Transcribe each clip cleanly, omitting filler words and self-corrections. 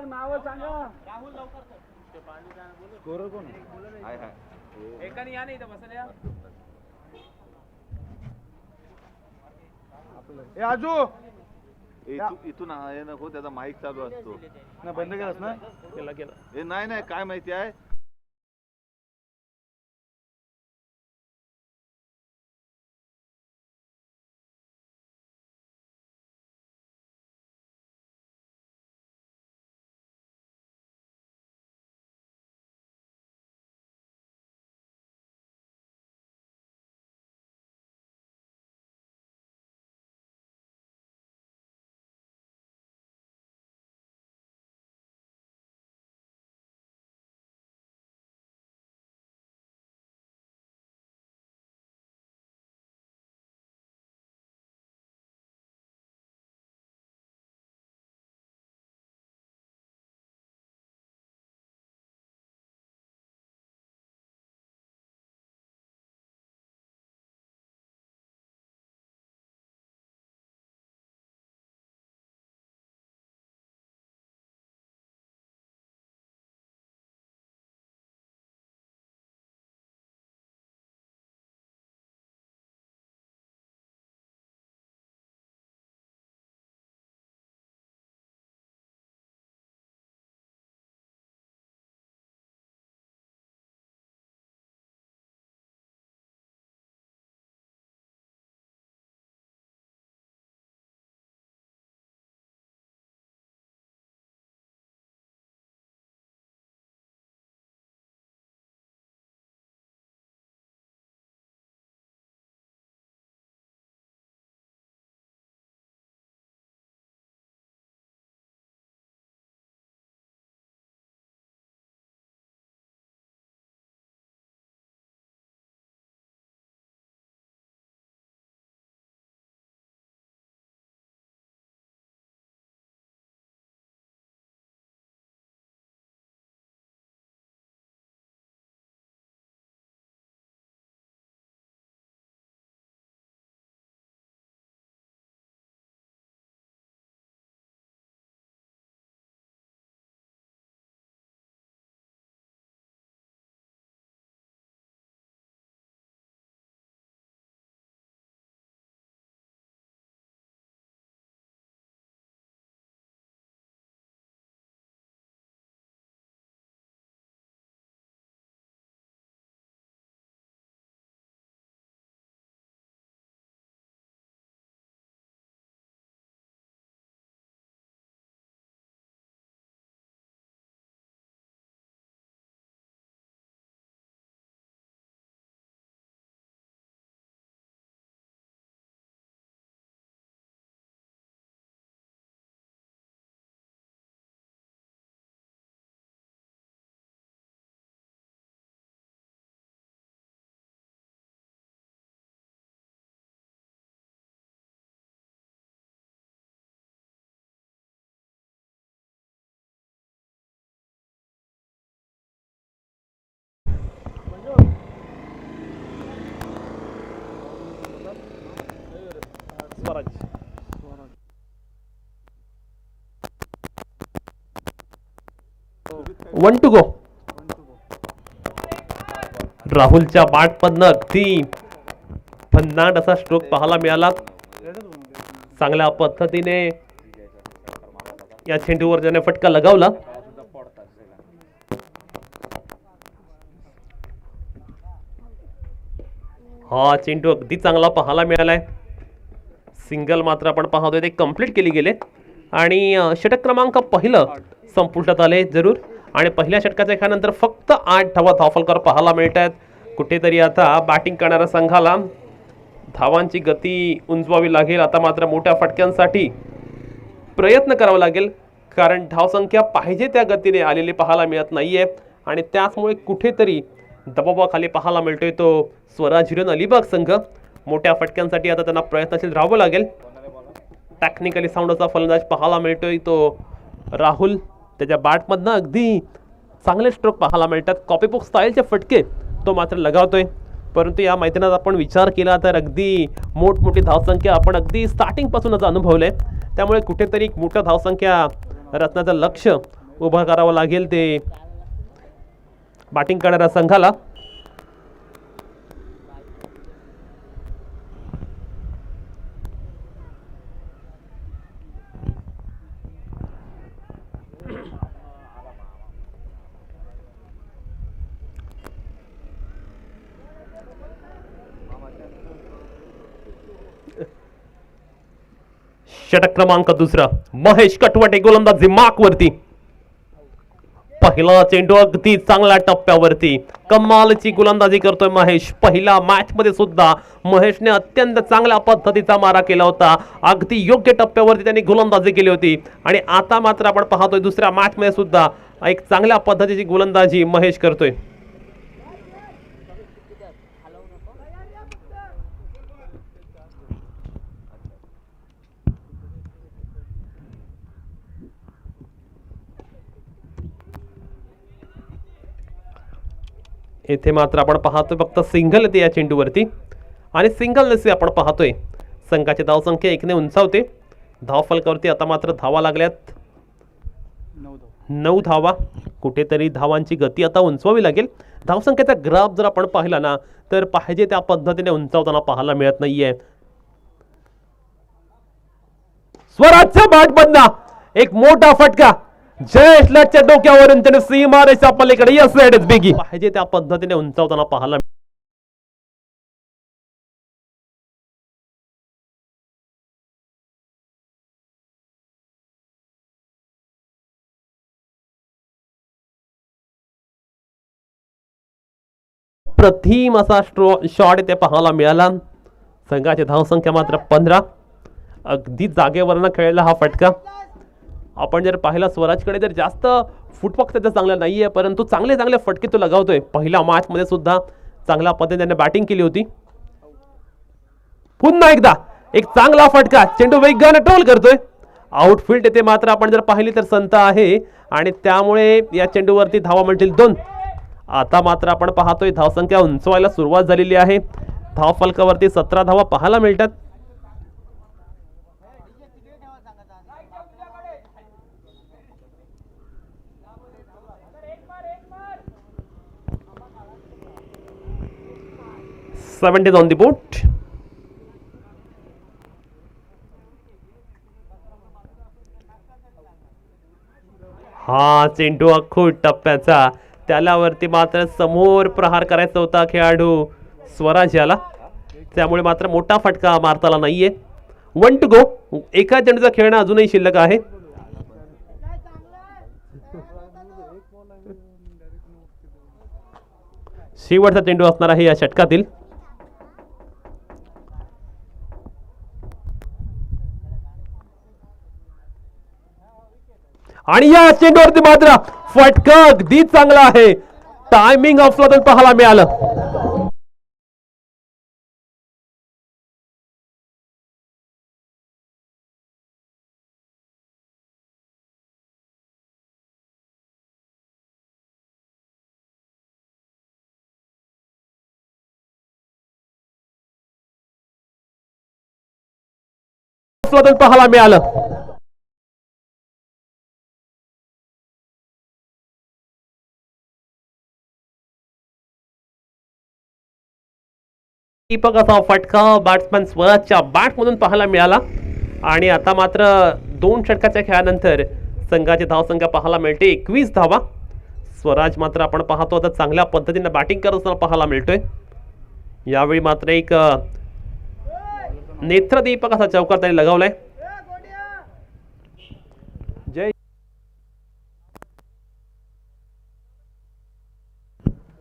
नाव सांगा. स्कोरर कोण आहे? एकाने या नाही इथं बसल्या. ए आजू इथून आहे नको, त्याचा माईक चालू असतो ना, बंद केलास ना? केला केला. हे नाही काय माहिती आहे, स्वराज. One to go. राहुलच्या बॅटमधनं अगदी भन्नाट असा स्ट्रोक पाहायला मिळाला. चांगल्या पद्धतीने या चेंडूवर ज्याने फटका लगावला. हा चेंडू अगदी चांगला पाहायला मिळालाय. सिंगल मात्र आपण पाहतोय ते कंप्लीट केली गेले आणि षटक क्रमांक पहिलं संपुष्टात आले जरूर. आणि पहिल्या षटकाच्या खेळानंतर फक्त 8 धावा धावफलकावर पाहायला मिळत आहेत. कुठेतरी आता बॅटिंग करणाऱ्या संघाला धावांची गती उंचवावी लागेल. आता मात्र मोठ्या फटक्यांसाठी प्रयत्न करावा लागेल, कारण धावसंख्या पाहिजे त्या गतीने आलेली पाहायला मिळत नाहीये आणि त्याचमुळे कुठेतरी दबावाखाली पाहायला मिळतोय तो स्वराज हिरन अलिबाग संघ. मोठ्या फटक्यांसाठी आता त्यांना प्रयत्नशील राहावं लागेल. टेक्निकली साऊंड असा फलंदाज पाहायला मिळतोय तो राहुल. त्याच्या बॅटमधनं अगदी चांगले स्ट्रोक पाहायला मिळतात. कॉपीबुक स्टाईलचे फटके तो मात्र लगावतोय. परंतु या मैदानात आपण विचार केला तर अगदी मोठमोठी धावसंख्या आपण अगदी स्टार्टिंगपासूनच अनुभवले. त्यामुळे कुठेतरी मोठ्या धावसंख्या रचण्याचं लक्ष उभा करावं लागेल ते बॅटिंग करणाऱ्या संघाला. षटक क्रमांक दुसरा, महेश कटवटे गोलंदाजी मार्क वरती. पहिला चेंडू अगदी चांगल्या टप्प्यावरती, कमालची गोलंदाजी करतोय महेश. पहिला मॅच मध्ये सुद्धा महेशने अत्यंत चांगल्या पद्धतीचा मारा केला होता. अगदी योग्य टप्प्यावरती त्यांनी गोलंदाजी केली होती आणि आता मात्र आपण पाहतोय दुसऱ्या मॅच मध्ये सुद्धा एक चांगल्या पद्धतीची गोलंदाजी महेश करतोय. येथे मात्र आपण पाहतोय फक्त सिंगल येते या चेंडूवरती आणि सिंगल नसे आपण पाहतोय. संघाची धावसंख्या 1 ने उंचावते. धाव फलकावरती आता मात्र धावा लागल्यात 9 धावा. कुठेतरी धावांची गती आता उंचवावी लागेल. धावसंख्येचा ग्राफ जर आपण पाहिला ना तर पाहिजे त्या पद्धतीने उंचावताना पाहायला मिळत नाहीये. स्वराजच्या बॅटमधना एक मोठा फटका जयेश लटच्या डोक्यावरून त्याने सीमारेषा पलीकडे यस इट इज बिगी पाहिजे त्या पद्धतीने उंचावताना पाहायला. प्रतिम असा शॉट इथे पाहायला मिळाला. संघाची धावसंख्या मात्र 15. अगदी जागेवरनं खेळला हा फटका. आपण जर पाहिला स्वराजकडे जर जास्त फुटवर्क त्याचा चांगला नाहीये परंतु चांगले चांगले फटके तो लगावतोय. पहिल्या मॅच मध्ये सुद्धा चांगल्या पद्धतीने बॅटिंग केली होती. पुन्हा एकदा एक चांगला फटका, चेंडू वेगाने टोल करतोय. आउटफील्ड येथे मात्र आपण जर पाहिली तर संत आहे आणि त्यामुळे या चेंडूवरती धावा मिळतील 2. आता मात्र आपण पाहतोय धावसंख्या उंचवायला सुरुवात झालेली आहे. धाव फलकावरती 17 धावा पाहायला मिळतात. Seventy on the board. हा चेंडू अखूट टप्प्याचा, त्यालावरती मात्र समोर प्रहार करायचा होता खेळाडू स्वराज याला, त्यामुळे मात्र मोठा फटका मारताला नाहीये. 1 to go. एका चेंडूचा खेळणं अजूनही शिल्लक आहे. शेवटचा चेंडू असणार आहे या षटकातील. आणि या चेंडूवरती मात्र फटका अगदी चांगला आहे. टायमिंग ऑफ ला पाहायला मिळालं. पाहायला मिळालं. दीपक असा फटका बॅट्समॅन स्वराजच्या बॅटमधून पाहायला मिळाला. आणि आता मात्र 2 षटकाच्या खेळानंतर संघाची धावसंख्या पाहायला मिळते 21 धावा. स्वराज मात्र आपण पाहतो आता चांगल्या पद्धतीने बॅटिंग करत असताना पाहायला मिळतोय. यावेळी मात्र एक नेत्रदीपक असा चौकार त्याने लगावलाय. जय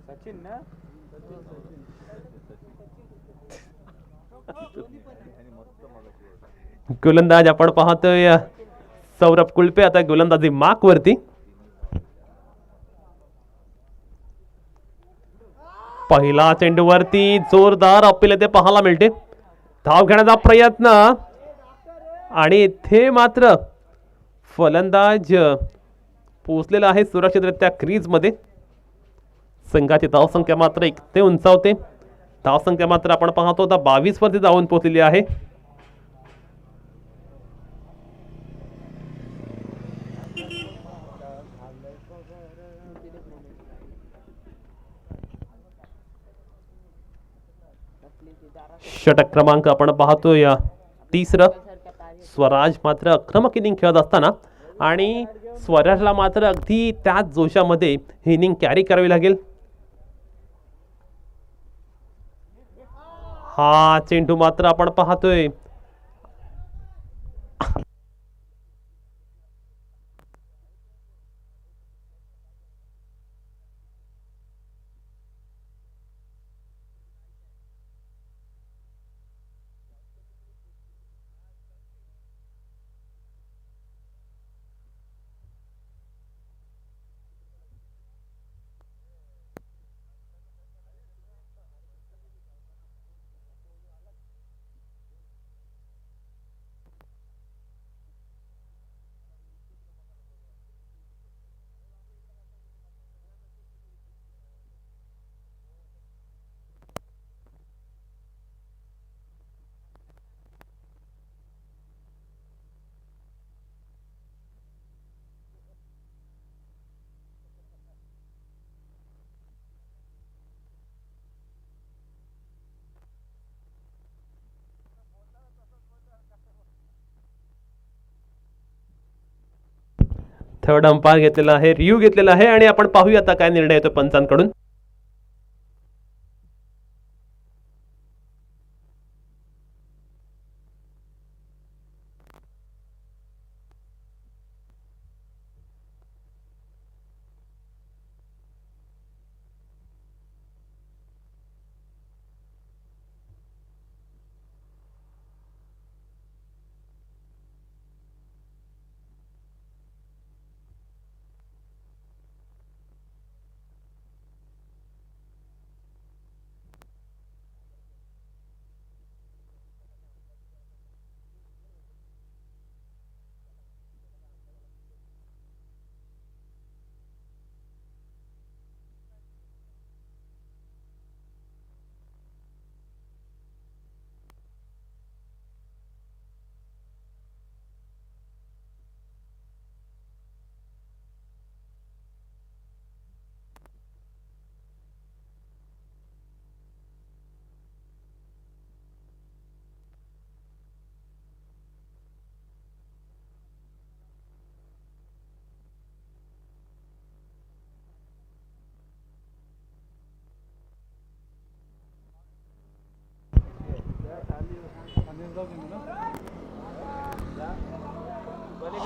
सचिन ना गोलंदाज आपण पाहतोय सौरभ कुलपे आता गोलंदाजी मार्क वरती. पहिला चेंडूवरती जोरदार अपील ते पाहायला मिळते. धाव घेण्याचा प्रयत्न आणि इथे मात्र फलंदाज पोहोचलेला आहे सुरक्षितरित्या क्रीज मध्ये. संघाची धावसंख्या मात्र 1 ते उंचावते. धावसंख्या मात्र आपण पाहतो आता 22 वरती जाऊन पोहोचलेली आहे. षटक क्रमांक आपण पाहतोय तिसरं. स्वराज मात्र आक्रमक इनिंग खेळत असताना आणि स्वराजला मात्र अगदी त्याच जोशामध्ये ही इनिंग कॅरी करावी लागेल. हा चेंडू मात्र आपण पाहतोय थर्ड अंपायर घेतलेला आहे, रिव्ह्यू घेतलेला आहे आणि आपण पाहूया आता काय निर्णय येतो पंचांकडून.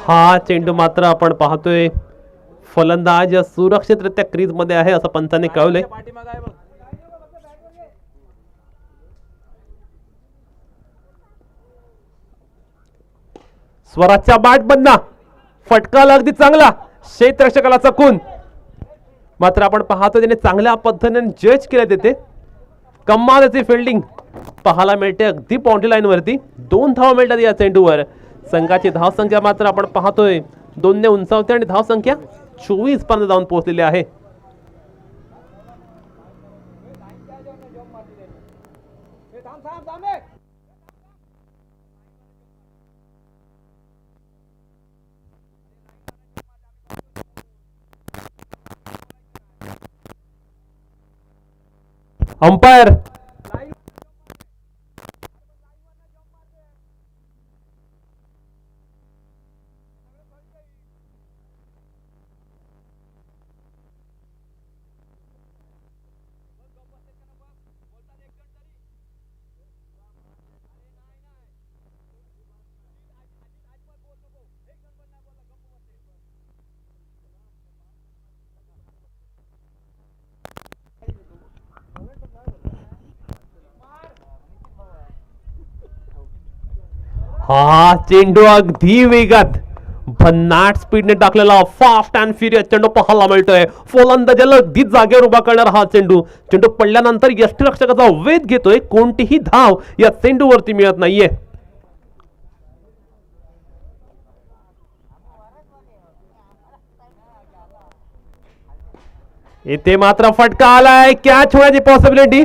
हा चेंडू मात्र आपण पाहतोय फलंदाज सुरक्षितरित्या क्रीज मध्ये आहे असं पंचाने कळवलंय. स्वराजच्या बॅट बंदा फटका अगदी चांगला, क्षेत्ररक्षकाला चकून. मात्र आपण पाहतो त्याने चांगल्या पद्धतीने जज केलं तिथे. कमाल त्याची फिल्डिंग पाहायला मिळते अगदी बाउंड्री लाईन वरती. 2 धावा मिळतात या चेंडूवर. संघाची धाव संख्या मात्र आपण पाहतोय 2 ने उंचावते आणि धाव संख्या 24 पर्यंत जाऊन पोहोचलेली आहे. अंपायर हा चेंडू अगदी वेगात भन्नाट स्पीडने टाकलेला फास्ट अँड फ्युरियस चेंडू पाहायला मिळतोय. फलंदाजाला अगदीच जागेवर उभा करणार हा चेंडू. चेंडू पडल्यानंतर यष्टिरक्षकाचा वेध घेतोय. कोणतीही धाव या चेंडूवरती मिळत नाहीये. इथे मात्र फटका आलाय. कॅच होण्याची पॉसिबिलिटी,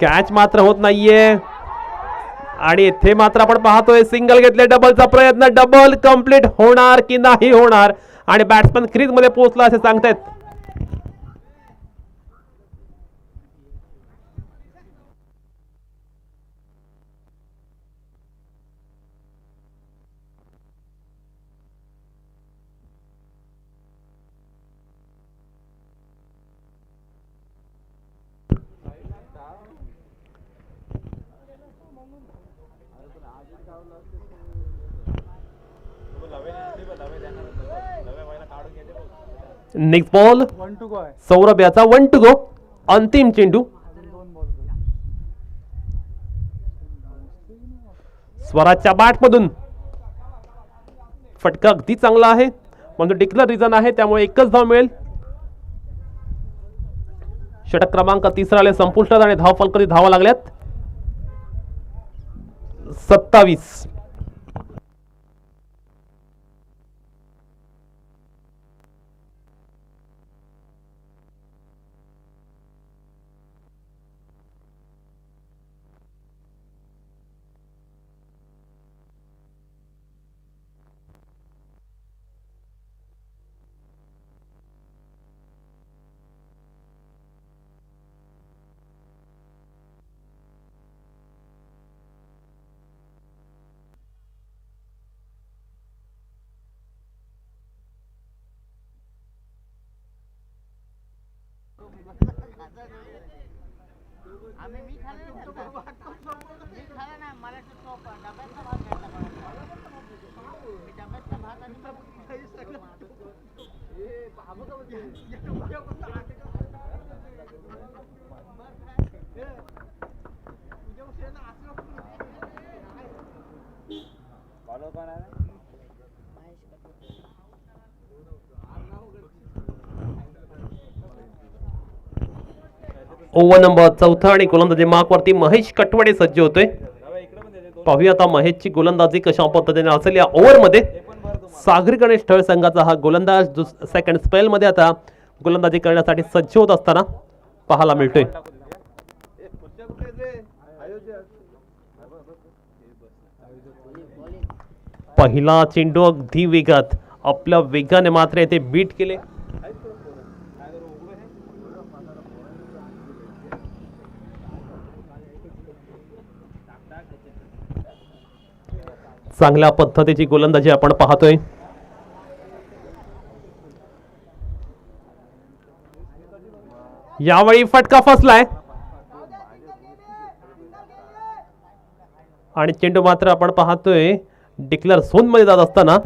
कॅच मात्र होत नाहीये. आणि इथे मात्र आपण पाहतोय सिंगल घेतले, डबलचा प्रयत्न, डबल कंप्लीट होणार की नाही होणार आणि बॅट्समन क्रीजमध्ये पोहोचला असे सांगतायत. नेक्स्ट बॉल 1 to go आहे. सौरभ याचा 1 to go. अंतिम चेंडू स्वराजच्या बॅटमधून. फटका अगदी चांगला आहे म्हणजे डिक्लेअर रिझन आहे त्यामुळे एकच धाव मिळेल. षटक क्रमांक तिसरा आले संपुष्टात आणि धाव फलकावरती धावा लागल्यात 27. ओव्हर नंबर 4 आणि गोलंदाजी मार्कवरती महेश कटवडे सज्ज होतोय. पाहूया आता महेशची गोलंदाजी कशा पद्धतीने असेल या ओव्हरमध्ये. सागरी गणेश ठळ संघाचा हा गोलंदाज सेकंड स्पेल मध्ये आता गोलंदाजी करण्यासाठी सज्ज होत असताना पाहायला मिळतोय. पहिला चेंडू अगदी वेगात आपल्या वेगाने मात्र येथे बीट केले. चांगल्या पद्धतीची गोलंदाजी आपण पाहतोय. यावेळी फटका फसलाय आणि चेंडू मात्र आपण पाहतोय डिक्लेअर झोन मध्ये जात असताना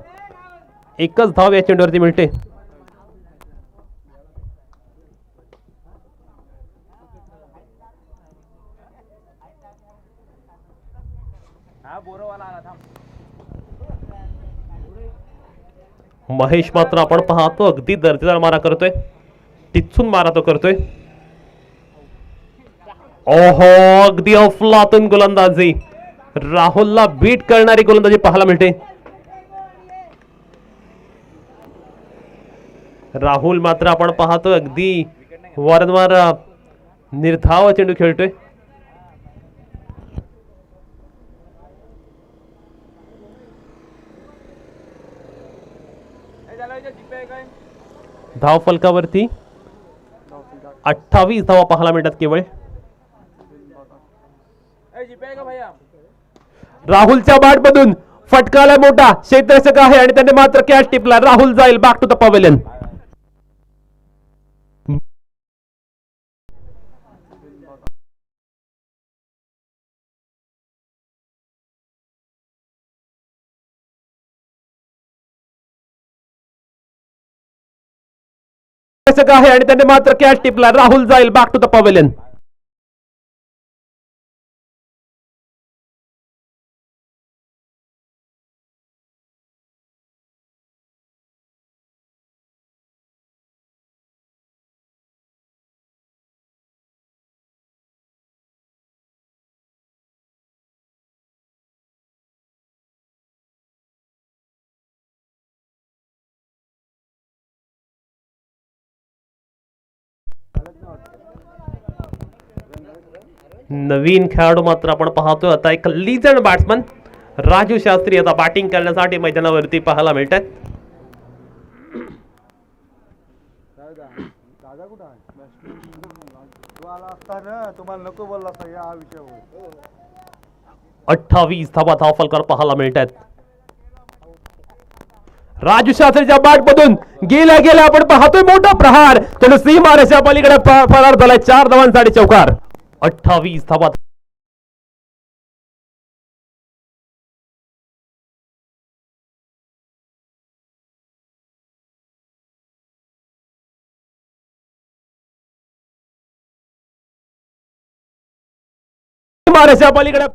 एकच धाव या चेंडूवरती मिळते. महेश मात्र आपण पाहतो अगदी दर्जेदार मारा करतोय. टिचून मारा तो करतोय. ओहो अगदी अफलातून गोलंदाजी. राहुलला बीट करणारी गोलंदाजी पाहायला मिळते. राहुल मात्र आपण पाहतो अगदी वारंवार निर्धाव चेंडू खेळतोय. धाव फलकावरती 28 धावा पाहायला मिळतात केवळ. राहुलच्या बॅटमधून फटकाला मोठा क्षेत्ररक्षक आहे आणि त्याने मात्र कॅच टिपला. राहुल जाईल बॅक टू द पवेलियन. आहे आणि त्याने मात्र कॅच टिपला. राहुल जाईल बॅक टू द पवेलियन. नवीन खेळाडू मात्र आपण पाहतोय आता एक लीजंड बॅट्समन राजू शास्त्री आता बॅटिंग करण्यासाठी मैदानावरती पाहायला मिळतात. दादा कुठं आहे? तू आला असता ना, तुम्हाला नको बोलला असता या विषयावर. 28 धावा धावफलकावर पाहायला मिळत आहेत. राजू शास्त्रीच्या बॅटमधून गेल्या गेल्या आपण पाहतोय मोठा प्रहार. त्याने सीमारेषा पलीकडे फरार झालाय. 4 धावांसाठी चौकार. 28 धावा सीमारेषा पलीकडे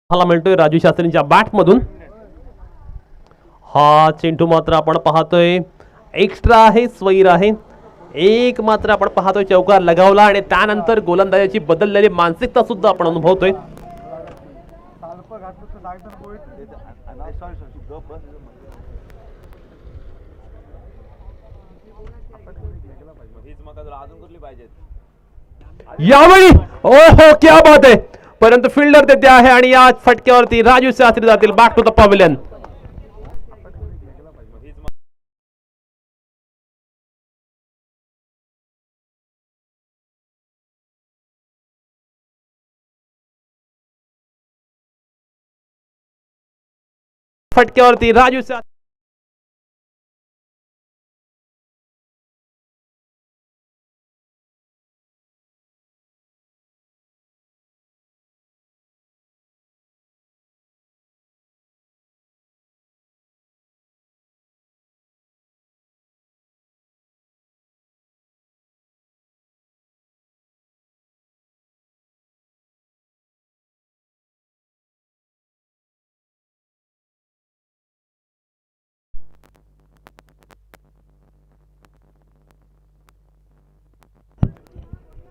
पाहायला मिळतोय राजू शास्त्रींच्या बॅट मधून. हा चेंडू मात्र आपण पाहतोय एक्स्ट्रा आहे, स्वैर आहे. एक मात्र आपण पाहतोय चौकार लगावला आणि त्यानंतर गोलंदाजाची बदललेली मानसिकता सुद्धा आपण अनुभवतोय. सालपं घातलं तर लागतं पोळीत. सॉरी सॉरी गप बस. हीच मग अजून कुठली पाहिजेत? यावेळी ओहो क्या बात आहे. परंतु फिल्डर तेथे आहे आणि या फटक्यावरती राजू शास्त्री जातील बॅक टू द पॅव्हिलियन. फटक्यावरती राजू शास्त्री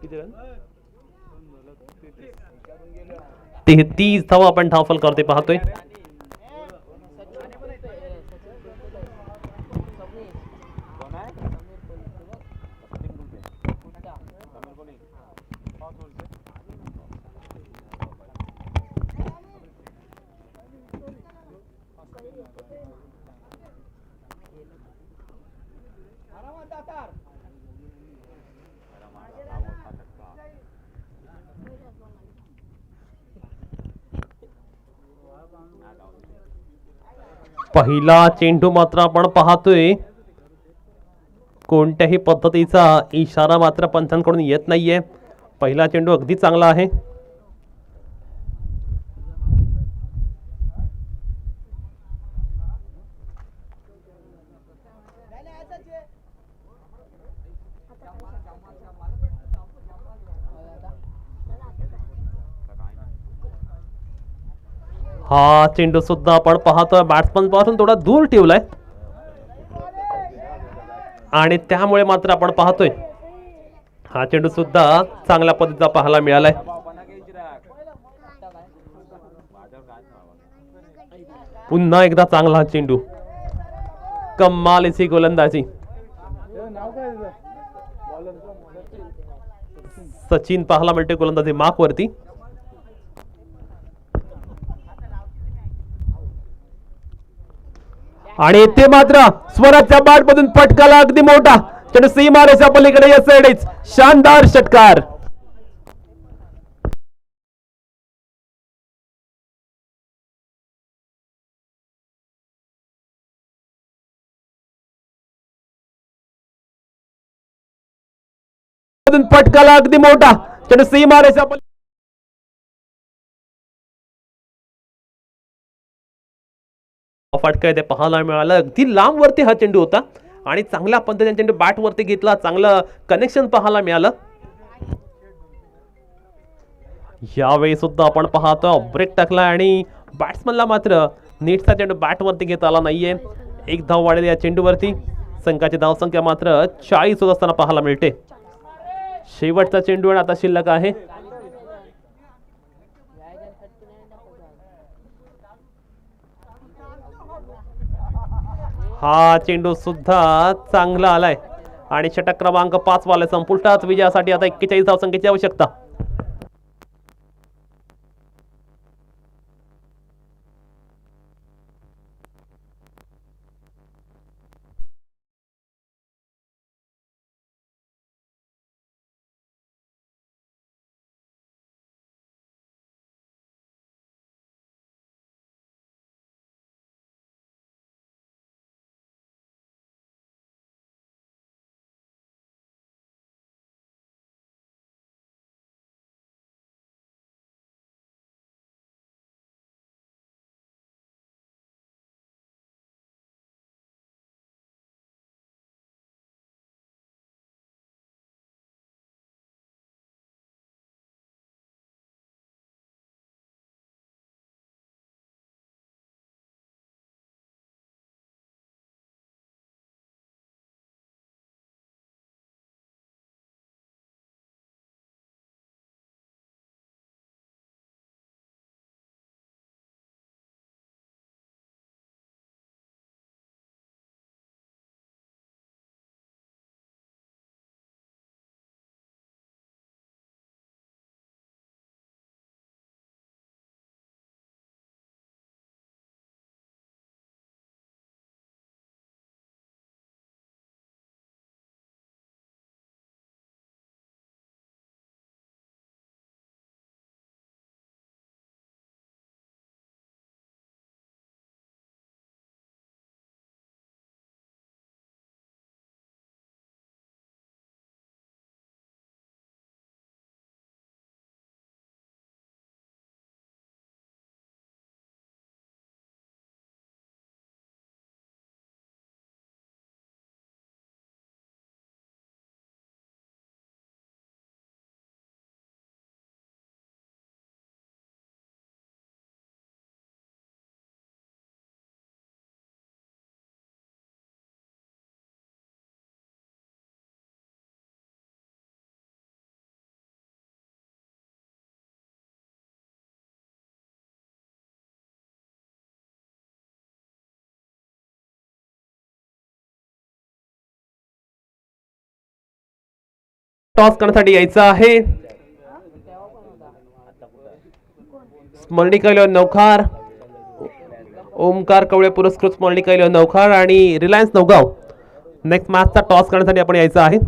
किती रन? 33 धावा आपण धावफल करते पाहतोय. पहिला चेंडू मात्र आपण पाहतोय कोणत्याही पद्धतीचा इशारा मात्र पंचांकडून येत नाहीये. पहिला चेंडू अगदी चांगला आहे. हा चेंडू सुद्धा आपण पाहतोय बॅट्समन पासून थोडा दूर ठेवलाय आणि त्यामुळे मात्र आपण पाहतोय हा चेंडू सुद्धा चांगल्या पद्धतीचा पाहायला मिळालाय. पुन्हा एकदा चांगला हा चेंडू. कमाल अशी गोलंदाजी. सचिन पाहायला मिळते गोलंदाजी मार्क वरती. आणि ते मात्र स्वराजच्या बॅट मधून फटकाला अगदी मोठा चेंडू सीमारेषा पलीकडे या साइडच शानदार षटकार. फटकाला अगदी मोठा चेंडू सीमारेषा फटका इथे पाहायला मिळाला. अगदी लांब वरती हा चेंडू होता आणि चांगल्या पद्धतीने चेंडू बॅट वरती घेतला. चांगलं कनेक्शन पाहायला मिळालं. यावेळी सुद्धा आपण पाहतो ब्रेक टाकला आणि बॅट्समनला मात्र नीटचा चेंडू बॅट वरती घेता आला नाहीये. एक धाव वाढेल या चेंडूवरती. संघाची धावसंख्या मात्र 40 होत असताना पाहायला मिळते. शेवटचा चेंडू आणि आता शिल्लक आहे. हा चेंडू सुद्धा चांगला आलाय आणि षटक क्रमांक 5 वाले संपुष्टात. विजयासाठी आता 41 धावसंख्येची आवश्यकता. टॉस करण्यासाठी यायचं आहे. स्मरणिका इलेव्हन नवखार, ओमकार कवळे पुरस्कृत स्मरणिका इलेव्हन नवखार आणि रिलायन्स नवगाव नेक्स्ट मॅचचा टॉस करण्यासाठी आपण यायचं आहे.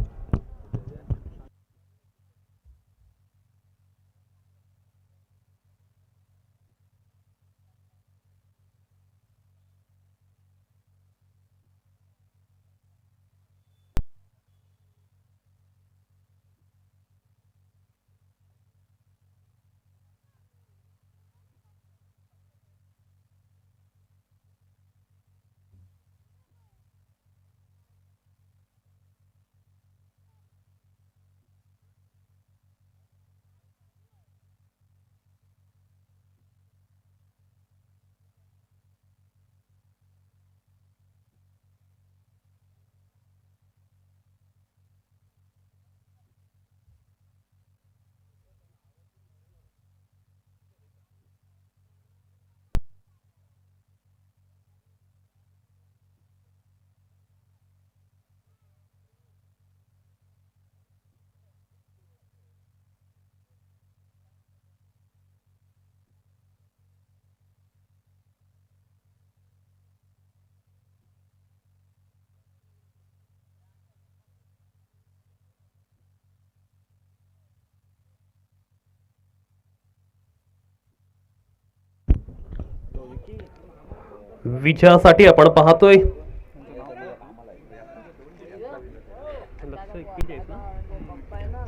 विजयासाठी आपण पाहतोय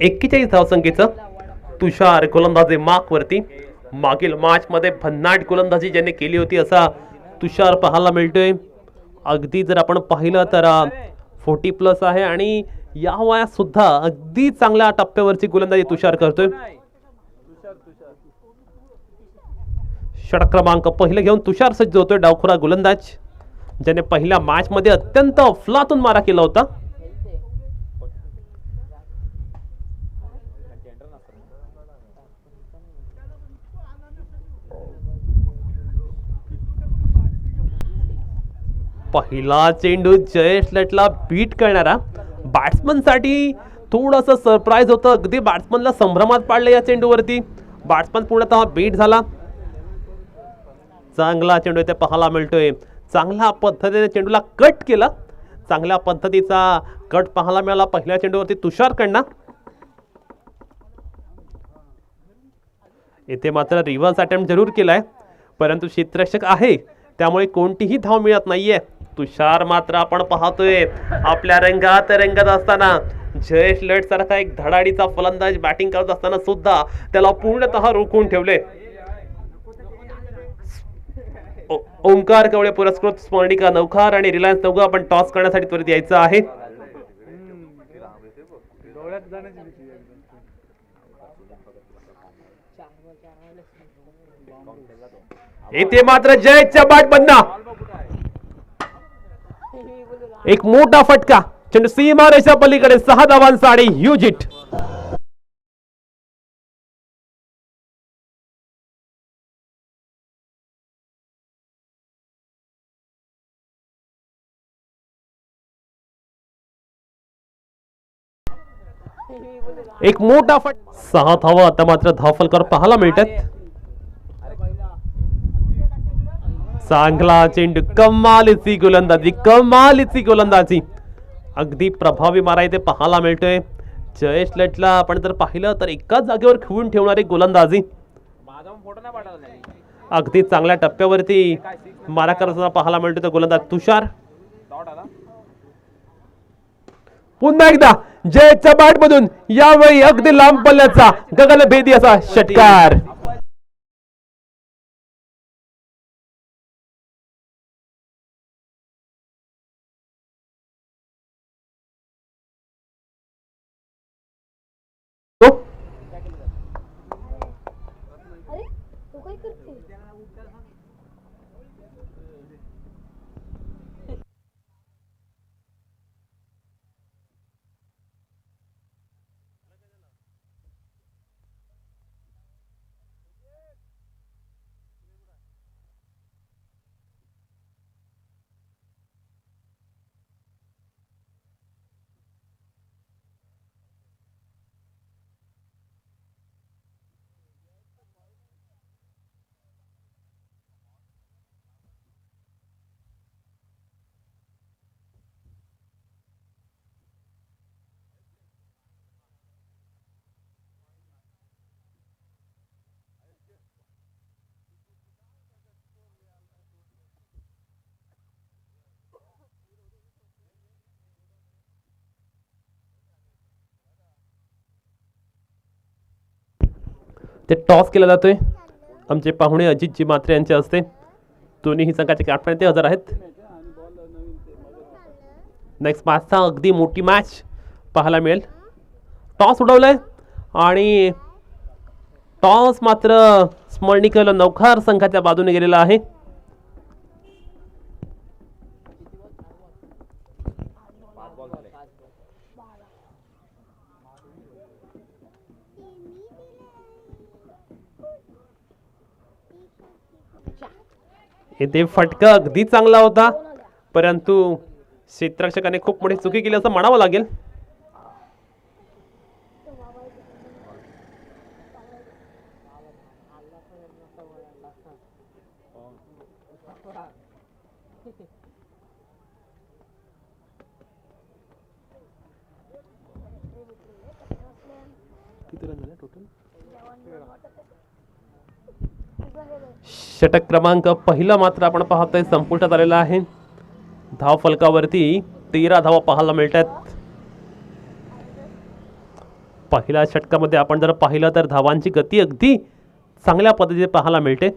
41 धावसंख्येचं तुषार गोलंदाजी मार्क वरती. मागील मॅच मध्ये भन्नाट गोलंदाजी ज्याने केली होती असा तुषार पाहायला मिळतोय. अगदी जर आपण पाहिलं तर 40+ आहे आणि या वयात सुद्धा अगदी चांगल्या टप्प्यावरची गोलंदाजी तुषार करतोय. षटक क्रमांक पहिले घेऊन तुषार सज्ज होतोय. डावखुरा गोलंदाज ज्याने पहिल्या मॅच मध्ये अत्यंत अफलातून मारा केला होता. पहिला चेंडू जयेश लटला बीट करणारा बॅट्समन साठी थोडस सरप्राईज होतं. अगदी बॅट्समनला संभ्रमात पाडलं या चेंडूवरती. बॅट्समन पूर्णतः बीट झाला. चांगला चेंडू इथे पाहायला मिळतोय. चांगल्या पद्धतीने चेंडूला कट केला. चांगल्या पद्धतीचा कट पाहायला मिळाला पहिल्या चेंडूवरती तुषारकडनं. इथे मात्र रिव्हर्स अटेम्प्ट जरूर केलाय परंतु क्षेत्ररक्षक आहे त्यामुळे कोणतीही धाव मिळत नाहीये. तुषार मात्र आपण पाहतोय आपल्या रंगात रंगत असताना जयेश लट सारखा एक धडाडीचा फलंदाज बॅटिंग करत असताना सुद्धा त्याला पूर्णतः रोखून ठेवले. ओमकार कवळे पुरस्कृत स्मरणिका नवखार आणि रिलायन्स नवगाव आपण टॉस करण्यासाठी त्वरित यायचं आहे. डोळ्यात जाण्याची भीती आहे. इथे मात्र जयच्या बॅट बंदा एक मोठा फटका. चेंडू सीमा रेषा पलीकडे 6 धावांचा आणि ह्यूज हिट. एक मोठा 6 धावा आता मात्र धावफलकावर पाहायला मिळतात. चांगला चेंडू, कमालीची गोलंदाजी अगदी प्रभावी मारा इथे पाहायला मिळतोय. जयेश लटला आपण जर पाहिलं तर एकाच जागेवर खिळून ठेवणारी गोलंदाजी. अगदी चांगल्या टप्प्यावरती मारा करताना पाहायला मिळतोय तो गोलंदाज तुषार. पुन्हा एकदा जयच्या बॅट मधून यावेळी अगदी लांब पल्ल्याचा गगनभेदी असा षटकार. ते टॉस केला जातोय. आमचे पाहुणे अजितजी मात्रे यांचे हस्ते. दोन्ही संघाचे कॅप्टन ते हजर आहेत. नेक्स्ट मॅचचा अगदी मोठी मॅच पाहायला मिळेल. टॉस उडवलाय आणि टॉस मात्र स्मरणिकल नौखार संघाच्या बाजूने गेलेला आहे. येथे फटका अगदी चांगला होता, परंतु क्षेत्ररक्षकाने खूप मोठी चुकी केली असं म्हणावं लागेल. षटक क्रमांक पहिला मात्र आपण पाहतोय संपुष्टात आलेला आहे. धाव फलकावरती 13 धावा पाहायला मिळतात. पहिल्या षटकामध्ये आपण जर पाहिलं तर धावांची गती अगदी चांगल्या पद्धतीने पाहायला मिळते.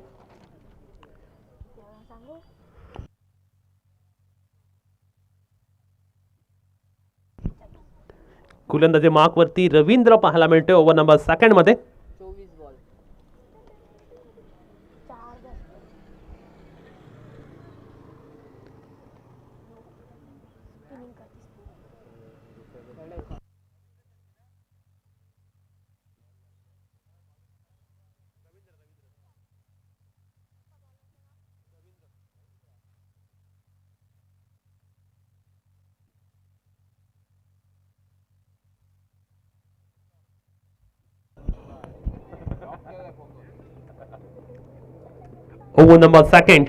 गोलंदाजी मार्कवरती रवींद्र पाहायला मिळतोय ओव्हर नंबर 2 मध्ये. ओव्हर नंबर 2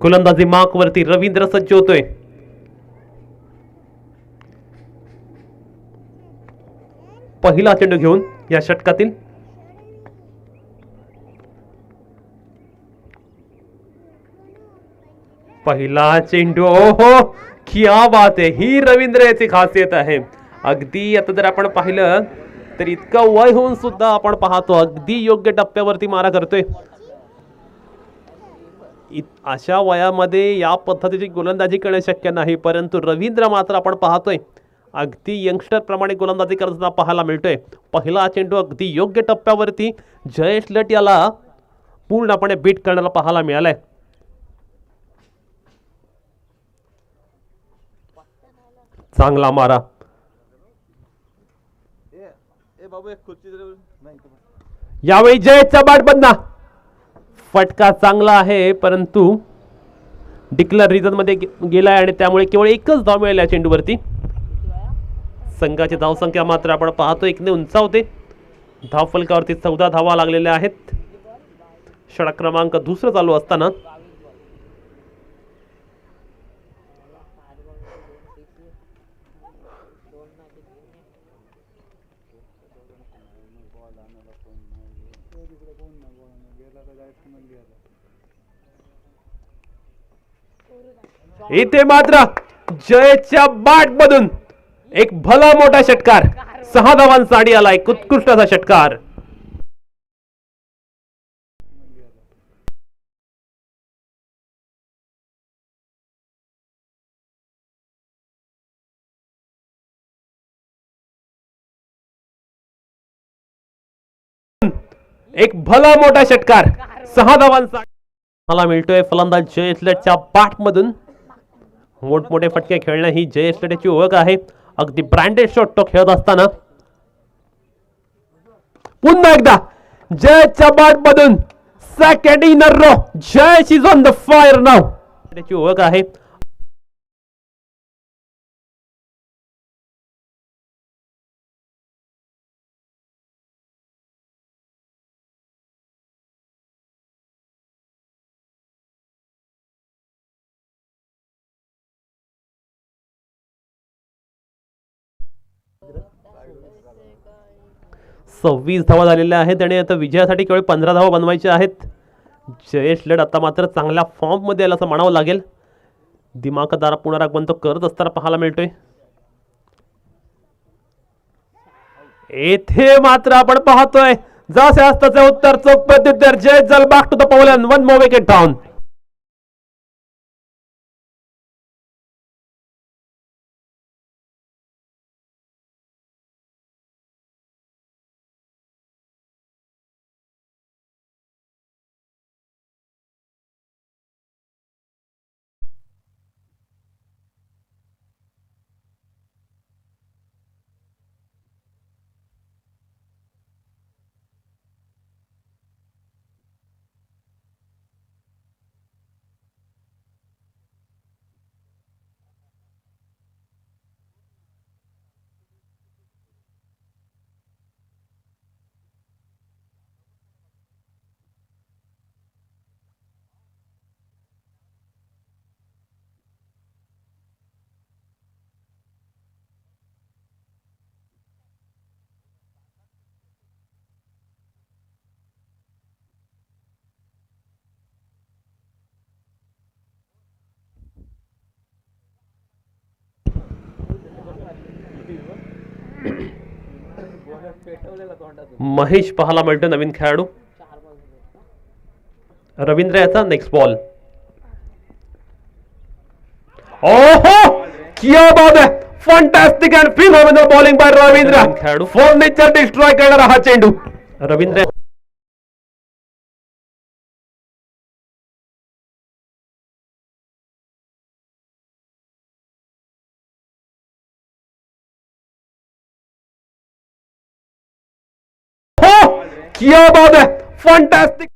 गोलंदाजी मार्कवरती रवींद्र सज्ज होतोय. पहिला चेंडू घेऊन या षटकातील पहिला चेंडू. ओहो, क्या बात आहे. ही रवींद्र याची खासियत आहे. अगदी आता जर आपण पाहिलं तर इतकं वय होऊन सुद्धा आपण पाहतो अगदी योग्य टप्प्यावरती मारा करतोय. अशा वयामध्ये या पद्धतीची गोलंदाजी करणे शक्य नाही, परंतु रवींद्र मात्र आपण पाहतोय अगदी यंगस्टर प्रमाणे गोलंदाजी करताना पाहायला मिळतोय. पहिला चेंडू अगदी योग्य टप्प्यावरती जयेश लट याला पूर्णपणे बीट करण्याला पाहायला मिळालाय. चांगला मारा. ए बाबू एक खुर्ची नाही. यावेळी जयेशचा बॅट बंद. फटका चांगला आहे, परंतु डिक्लेअर रिझन मध्ये गेलाय आणि त्यामुळे केवळ एकच धाव मिळाली या चेंडूवरती. संघाची धावसंख्या मात्र आपण पाहतो 1 ने उंचावते. धाव फलकावरती 14 धावा लागलेल्या आहेत. षटक क्रमांक 2 चालू असताना इथे मात्र जयच्या बॅट मधून एक भला मोठा षटकार. 6 धावांचा आडी आला. एक उत्कृष्ट असा षटकार. एक भला मोठा षटकार. 6 धावांचा मला मिळतोय फलंदाज जयेश लटच्या बॅट मधून. मोठमोठे फटके खेळणं ही जयेश लटेची ओळख आहे. अगदी ब्रँडेड शॉट तो खेळत असताना पुन्हा एकदा जयेशच्या बॅट मधून second in a row. Jayesh is on the fire now. त्याची ओळख आहे. सव्वीस धावा झालेल्या आहेत आणि आता विजयासाठी केवळ 15 धावा बनवायच्या आहेत. जयेश लट आता मात्र चांगल्या फॉर्म मध्ये आला असं म्हणावं लागेल. दिमागदार पुनरागमन तो करत असताना पाहायला मिळतोय. येथे मात्र आपण पाहतोय जसे असताचे उत्तर चोख प्रत्युत्तर जय जल back to the pavilion 1 more wicket down. Mahesh पाहायला मिळतो नवीन खेळाडू. रवींद्र याचा नेक्स्ट बॉल. ओहो क्या बात है, fantastic and phenomenal bowling bye Ravindra. खेळाडू फर्निचर डिस्ट्रॉय करणारा हा चेंडू. रवींद्र क्या बात है, फॅन्टॅस्टिक.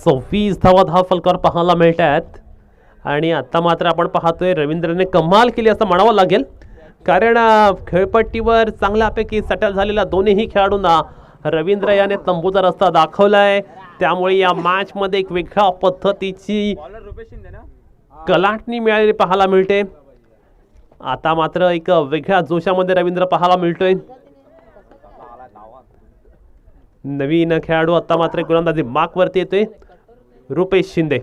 सव्वीस धावा हा फलकावर पाहायला मिळत आहेत. आणि आता मात्र आपण पाहतोय रवींद्रने कमाल केली असं म्हणावं लागेल, कारण खेळपट्टीवर चांगल्यापैकी सेटल झालेल्या दोन्हीही खेळाडूंना रवींद्र याने तंबूचा रस्ता दाखवलाय. त्यामुळे या मॅच मध्ये एक वेगळ्या पद्धतीची कलाटणी मिळालेली पाहायला मिळते. आता मात्र एक वेगळ्या जोशामध्ये रवींद्र पाहायला मिळतोय. नवीन खेळाडू आता मात्र गोलंदाजी मार्क वरती येतोय, रुपेश शिंदे.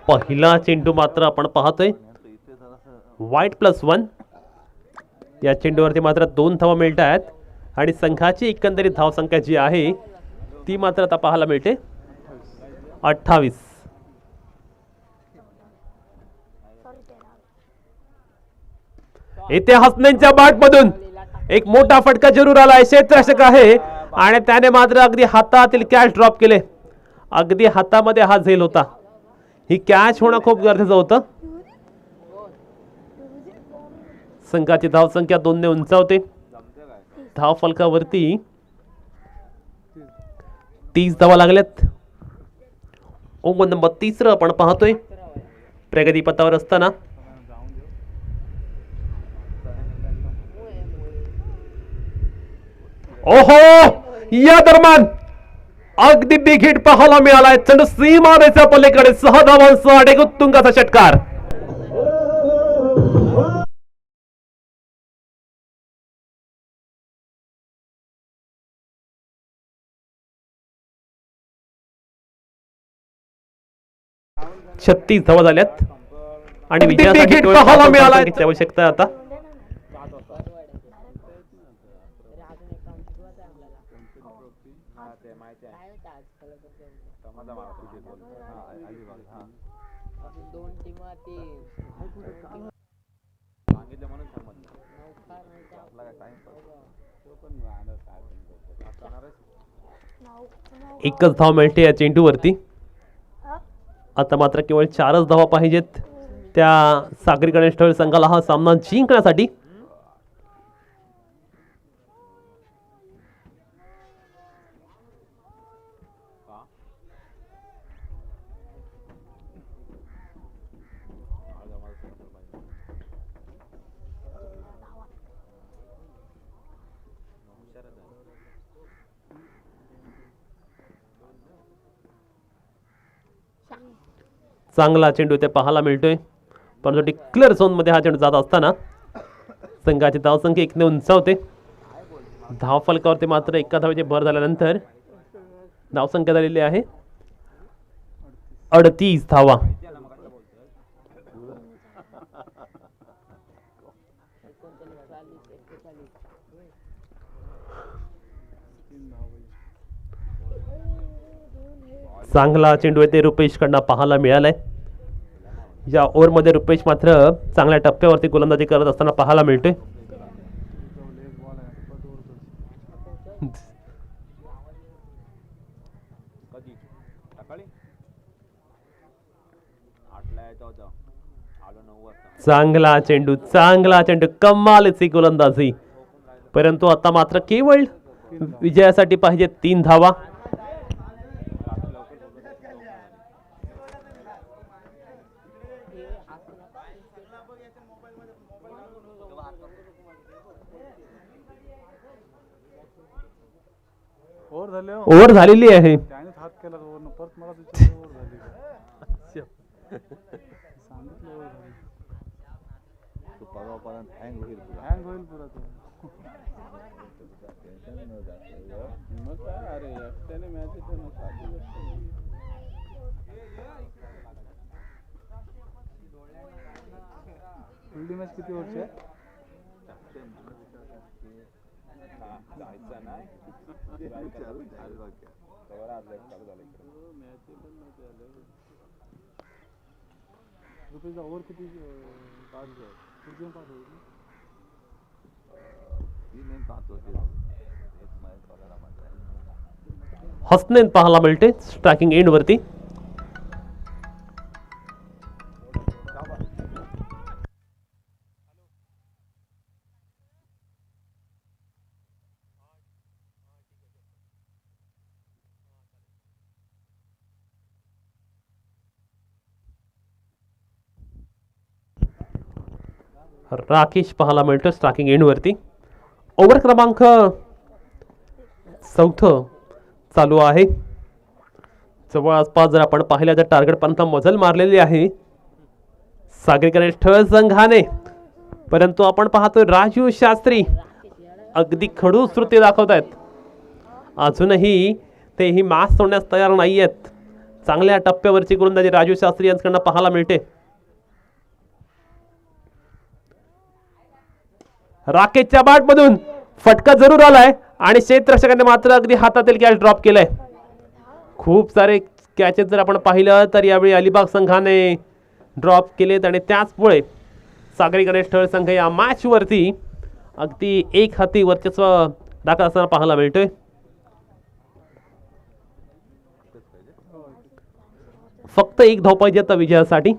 पहिला चेंडू मात्र आपण पाहतोय वाईट +1. या चेंडूवरती मात्र 2 धावा मिळत आहेत आणि संघाची एकंदरीत धावसंख्या जी आहे ती मात्र आता पाहायला मिळते 28. इथे हसनेंच्या बॅटमधून एक मोठा फटका जरूर आलाय. क्षेत्ररक्षक आहे आणि त्याने मात्र अगदी हातातील कॅच ड्रॉप केले. अगदी हातामध्ये हा झेल होता. ही कॅच होणं खूप गरजेचं होतं. संघाची धावसंख्या 2 ने उंचावते. धाव फलकावरती 30 धावा लागल्यात. ओव्हर नंबर 3 आपण पाहतोय प्रगतीपथावर असताना. ओहो या दरम्यान अगदी बिग हिट पाहायला मिळालाय. चेंडू सीमारेषेच्या पलीकडे 6 धावांसह एक उत्तुंगाचा षटकार. छत्तीस धावा झाल्यात आणि विजयासाठी पाहायला मिळालाय आवश्यकता आता. एकच धाव मिळते या चेंडूवरती. आता मात्र केवळ 4च धावा पाहिजेत त्या सागरी गणेश ठळ संघाला हा सामना जिंकण्यासाठी. चांगला चेंडू ते पाहायला मिळतोय, परंतु डिक्लेअर झोन मध्ये हा चेंडू जात असताना संघाची धावसंख्या 1 ने उंचावते. धाव फलकावरती मात्र एका धावेची भर झाल्यानंतर धावसंख्या झालेली आहे 38 धावा. चांगला चेंडू आहे ते रुपेश कडनं पाहायला मिळालाय. या ओव्हरमध्ये रुपेश मात्र चांगल्या टप्प्यावरती गोलंदाजी करत असताना पाहायला मिळतोय. चांगला चेंडू कमालीची गोलंदाजी, परंतु आता मात्र केवळ विजयासाठी पाहिजे 3 धावा. ओव्हर झालेली आहे. त्यानेच हात केला ओव्हरनं, परत मला विचारलं ओव्हर झाली का? सांगितलं ओव्हर झाली. तो परवापर्यंत हँग होईल तुला. हँग होईल पुरा तो. मग काय अरे एकट्याने मॅच येते ना, साधी गोष्ट नाही. पुढली मॅच किती वर्ष आहे? रुपये ओव्हर किती पाच आहे? किती पाच होईल? हसनेन पाहायला मिळते स्ट्रायकिंग एंड वरती. राकेश पाहायला मिळतो स्ट्रायकिंग एंड वरती. ओव्हर क्रमांक 4 चालू आहे. जवळपास जर आपण पाहिलं तर टार्गेट पर्यंत मजल मारलेली आहे सागरी गणेश ठळ संघाने, परंतु आपण पाहतोय राजू शास्त्री अगदी खडूस कृती दाखवत आहेत. अजूनही ते ही मॅच सोडण्यास तयार नाही आहेत. चांगल्या टप्प्यावरची गोलंदाजी राजू शास्त्री यांच्याकडनं पाहायला मिळते. राकेशच्या बॅट मधून फटका जरूर आलाय आणि क्षेत्ररक्षकाने मात्र अगदी हातातील कॅच ड्रॉप केलंय. खूप सारे कॅचेस जर आपण पाहिलं तर यावेळी अलिबाग संघाने ड्रॉप केलेत आणि त्याचमुळे सागरी गणेश ठळ संघ या मॅच वरती अगदी एक हाती वर्चस्व दाखवत असताना पाहायला मिळतोय. फक्त 1 धाव पाहिजे आता विजयासाठी.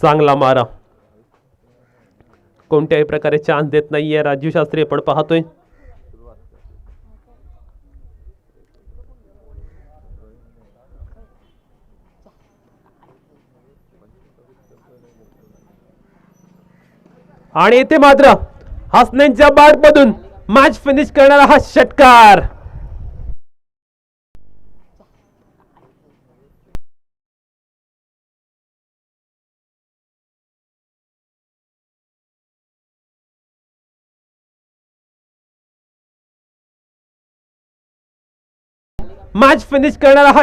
चांगला मारा, कोणत्याही प्रकारे चान्स देत नाहीये राजू शास्त्री आपण पाहतोय. आणि इथे मात्र हसनेनच्या बॅट मधून मॅच फिनिश करणारा हा षटकार. मॅच फिनिश करणारा हा